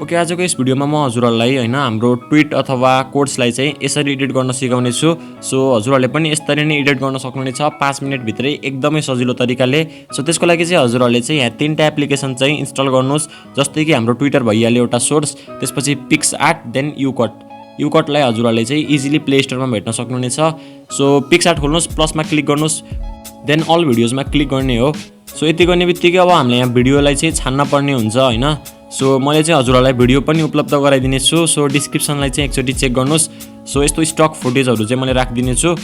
Okay, आजको यस भिडियोमा म हजुरहरूलाई हैन हाम्रो ट्विट अथवा कोट्सलाई चाहिँ यसरी एडिट गर्न सिकाउने छु। सो हजुरहरूले पनि यसरी नै एडिट गर्न सक्नुहुनेछ 5 मिनेट भित्रै एकदमै सजिलो तरिकाले। सो त्यसको लागि चाहिँ हजुरहरूले चाहिँ यहाँ 3टा एप्लिकेसन चाहिँ इन्स्टल गर्नुस्। जस्तै कि हाम्रो ट्विटर भइहाल्यो एउटा सोर्स, त्यसपछि पिक्सआर्ट देन युकटलाई हजुरहरूले चाहिँ इजिली प्ले स्टोरमा भेट्न सक्नुहुनेछ। सो पिक्सआर्ट खोल्नुस्, प्लसमा क्लिक गर्नुस्, देन अल भिडियोजमा क्लिक गर्ने हो। सो यति गर्ने बित्तिकै अब हामीले यहाँ भिडियोलाई चाहिँ छान्न पर्ने हुन्छ हैन। सो मैले चाहिँ हजुरहरूलाई भिडियो पनि उपलब्ध गराइदिने छु। सो डिस्क्रिप्सनलाई चाहिँ एकचोटि चेक गर्नुस्। सो यस्तो स्टक फुटेजहरू चाहिँ मैले राखिदिने छु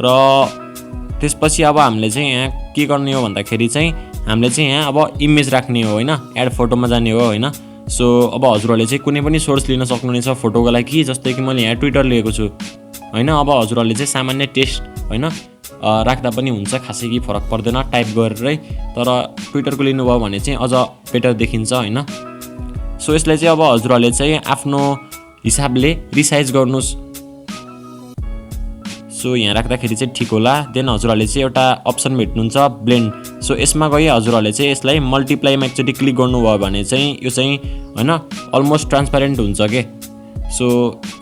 र त्यसपछि अब हामीले चाहिँ यहाँ के गर्ने हो भन्दाखेरि चाहिँ हामीले चाहिँ यहाँ अब इमेज राख्ने हो हैन, एड फोटोमा जाने हो हैन। सो अब हजुरहरूले चाहिँ कुनै पनि सोर्स लिन सक्नुहुनेछ फोटोको लागि, जस्तै कि मैले यहाँ ट्विटर लिएको छु हैन। अब हजुरहरूले चाहिँ सामान्य टेस्ट हैन राख्दा पनि हुन्छ, खासै के फरक पर्दैन टाइप गरेरै। तर ट्विटरको लिनुभयो भने चाहिँ अझ बेटर देखिन्छ हैन। सो यसलाई चाहिँ अब हजुरहरूले चाहिँ आफ्नो हिसाबले रिसाइज गर्नुस्। सो यहाँ राख्दाखेरि चाहिँ ठिक होला। देन हजुरहरूले चाहिँ एउटा अप्सन भेट्नुहुन्छ ब्लेन्ड। सो यसमा गई हजुरहरूले चाहिँ यसलाई मल्टिप्लाईमा एकचोटि क्लिक गर्नुभयो भने चाहिँ यो चाहिँ हैन अलमोस्ट ट्रान्सप्यारेन्ट हुन्छ के। सो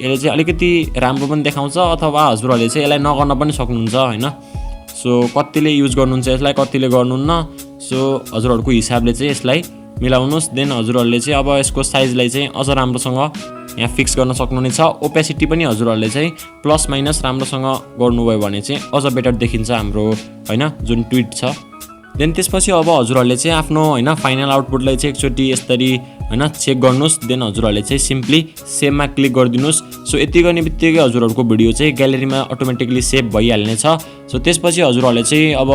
यसले चाहिँ अलिकति राम्रो पनि देखाउँछ, अथवा हजुरहरूले चाहिँ यसलाई नगर्न पनि सक्नुहुन्छ हैन। सो कतिले युज गर्नुहुन्छ यसलाई, कतिले गर्नुहुन्न। सो हजुरहरूको हिसाबले चाहिँ यसलाई मिलाउनुस्। देन हजुरहरूले चाहिँ अब यसको साइजलाई चाहिँ अझ राम्रोसँग यहाँ फिक्स गर्न सक्नुहुनेछ। ओपेसिटी पनि हजुरहरूले चाहिँ प्लस माइनस राम्रोसँग गर्नुभयो भने चाहिँ अझ बेटर देखिन्छ हाम्रो हैन जुन ट्विट छ। देन त्यसपछि अब हजुरहरूले चाहिँ आफ्नो हैन फाइनल आउटपुटलाई चाहिँ एकचोटि यसरी हैन चेक गर्नुस्। देन हजुरहरूले चाहिँ सिम्पली सेभमा क्लिक गरिदिनुस्। सो यति गर्ने बित्तिकै हजुरहरूको भिडियो चाहिँ ग्यालेरीमा अटोमेटिकली सेभ भइहाल्ने छ। सो त्यसपछि हजुरहरूले चाहिँ अब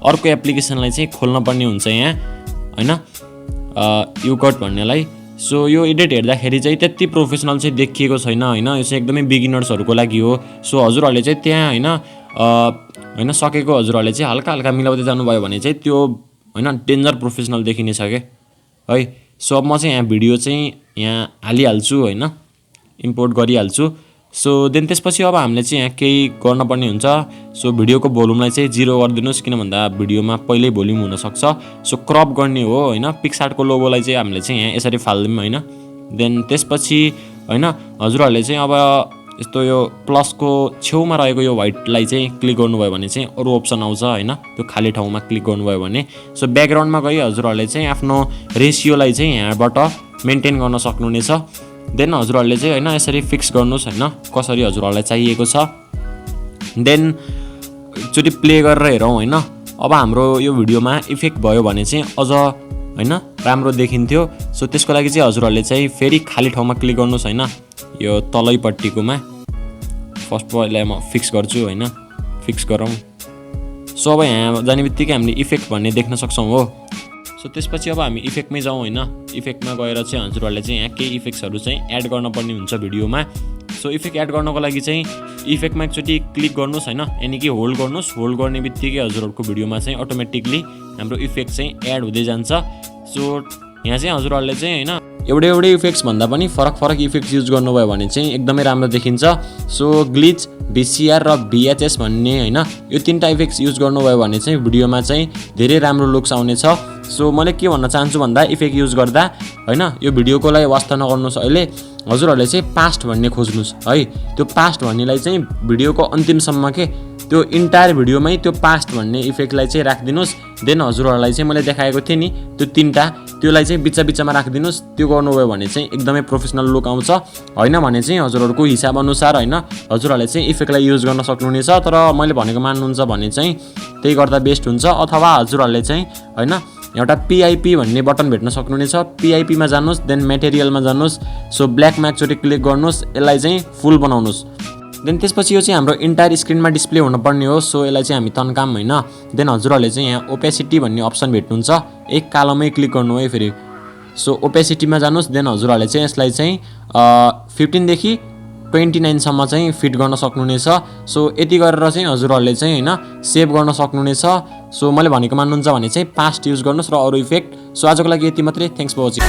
अर्को एप्लिकेसनलाई चाहिँ खोल्न पर्ने हुन्छ यहाँ हैन युकट भन्नेलाई। सो यो एडिट हेर्दाखेरि चाहिँ त्यति प्रोफेसनल चाहिँ देखिएको छैन हैन, यो चाहिँ एकदमै बिगिनर्सहरूको लागि हो। सो हजुरहरूले चाहिँ त्यहाँ हैन सकेको हजुरहरूले चाहिँ हल्का हल्का मिलाउँदै जानुभयो भने चाहिँ त्यो हैन डेन्जर प्रोफेसनल देखिने छ के है। सो अब म चाहिँ यहाँ भिडियो चाहिँ यहाँ हालिहाल्छु हैन, इम्पोर्ट गरिहाल्छु। सो देन त्यसपछि अब हामीले चाहिँ यहाँ केही गर्न पर्ने हुन्छ। सो भिडियोको भोल्युमलाई चाहिँ 0 गरिदिनुस्, किन भन्दा भिडियोमा पहिल्यै भोल्युम हुनसक्छ। सो क्रप गर्ने हो हैन, पिक्सआर्टको लोगोलाई चाहिँ हामीले चाहिँ यहाँ यसरी फाल्दिउँ हैन। देन त्यसपछि हैन हजुरहरूले चाहिँ अब यस्तो यो प्लसको छेउमा रहेको यो व्हाइटलाई चाहिँ क्लिक गर्नुभयो भने चाहिँ अरू अप्सन आउँछ हैन, त्यो खाली ठाउँमा क्लिक गर्नुभयो भने। सो ब्याकग्राउन्डमा गई हजुरहरूले चाहिँ आफ्नो रेसियोलाई चाहिँ यहाँबाट मेन्टेन गर्न सक्नुहुनेछ। देन हजुरहरूले चाहिँ हैन यसरी फिक्स गर्नुस् हैन कसरी हजुरहरूलाई चाहिएको छ। देन एकचोटि प्ले गरेर हेरौँ हैन। अब हाम्रो यो भिडियोमा इफेक्ट भयो भने चाहिँ अझ हैन राम्रो देखिन्थ्यो। सो त्यसको लागि चाहिँ हजुरहरूले चाहिँ फेरि खाली ठाउँमा क्लिक गर्नुस् हैन, यो तलैपट्टिकोमा। फर्स्ट पहिला म फिक्स गर्छु हैन, फिक्स गरौँ। सो अब यहाँ जाने बित्तिकै हामीले इफेक्ट भन्ने देख्न सक्छौँ हो। सो त्यसपछि अब हामी इफेक्टमै जाउँ हैन। इफेक्टमा गएर चाहिँ हजुरहरूले चाहिँ यहाँ केही इफेक्ट्सहरू चाहिँ एड गर्न पर्ने हुन्छ भिडियोमा। सो इफेक्ट एड गर्नको लागि चाहिँ इफेक्टमा एकचोटि क्लिक गर्नुस् हैन, यानि कि होल्ड गर्नुस्। होल्ड गर्ने बित्तिकै हजुरहरूको भिडियोमा चाहिँ अटोमेटिकली हाम्रो इफेक्ट चाहिँ एड हुँदै जान्छ। सो यहाँ चाहिँ हजुरहरूले चाहिँ हैन एउटै इफेक्ट्स भन्दा पनि फरक इफेक्ट्स युज गर्नुभयो भने चाहिँ एकदमै राम्रो देखिन्छ। सो ग्लिच, VCR र VHS भन्ने हैन यो 3टा इफेक्ट्स युज गर्नुभयो भने चाहिँ भिडियोमा चाहिँ धेरै राम्रो लुक्स आउनेछ। सो मैले के भन्न चाहन्छु भन्दा इफेक्ट युज गर्दा हैन यो भिडियोको लागि वास्ता नगर्नुस्। अहिले हजुरहरूले चाहिँ पास्ट भन्ने खोज्नुस् है। त्यो पास्ट भन्नेलाई चाहिँ भिडियोको अन्तिमसम्म के त्यो इन्टायर भिडियोमै त्यो पास्ट भन्ने इफेक्टलाई चाहिँ राखिदिनुस्। देन हजुरहरूलाई चाहिँ मैले देखाएको थिएँ नि त्यो 3टा, त्योलाई चाहिँ बिचमा राखिदिनुस्। त्यो गर्नुभयो भने चाहिँ एकदमै प्रोफेसनल लुक आउँछ। हैन भने चाहिँ हजुरहरूको हिसाब अनुसार हैन हजुरहरूले चाहिँ इफेक्टलाई युज गर्न सक्नुहुनेछ। तर मैले भनेको मान्नुहुन्छ भने चाहिँ त्यही गर्दा बेस्ट हुन्छ। अथवा हजुरहरूले चाहिँ हैन एउटा PIP भन्ने बटन भेट्न सक्नुहुनेछ। PIP मा जानुस्, देन मेटेरियलमा जानुस्। सो ब्ल्याकमा एकचोटि क्लिक गर्नुस्, यसलाई चाहिँ फुल बनाउनुस्। देन त्यसपछि यो चाहिँ हाम्रो इन्टायर स्क्रिनमा डिस्प्ले हुनुपर्ने हो। सो यसलाई चाहिँ हामी तन्काम हैन। देन हजुरहरूले चाहिँ यहाँ ओपेसिटी भन्ने अप्सन भेट्नुहुन्छ, एक कालोमै क्लिक गर्नु है फेरि। सो ओपेसिटीमा जानुस्। देन हजुरहरूले चाहिँ यसलाई चाहिँ 15 देखि 29 सम्म चाहिँ फिट गर्न सक्नुहुनेछ। सो यति गरेर चाहिँ हजुरहरूले चाहिँ हैन सेभ गर्न सक्नुहुनेछ। सो मैले भनेको मान्नुहुन्छ भने चाहिँ पास्ट युज गर्नुस् र अरू इफेक्ट। सो आजको लागि यति मात्रै। Thanks for watching.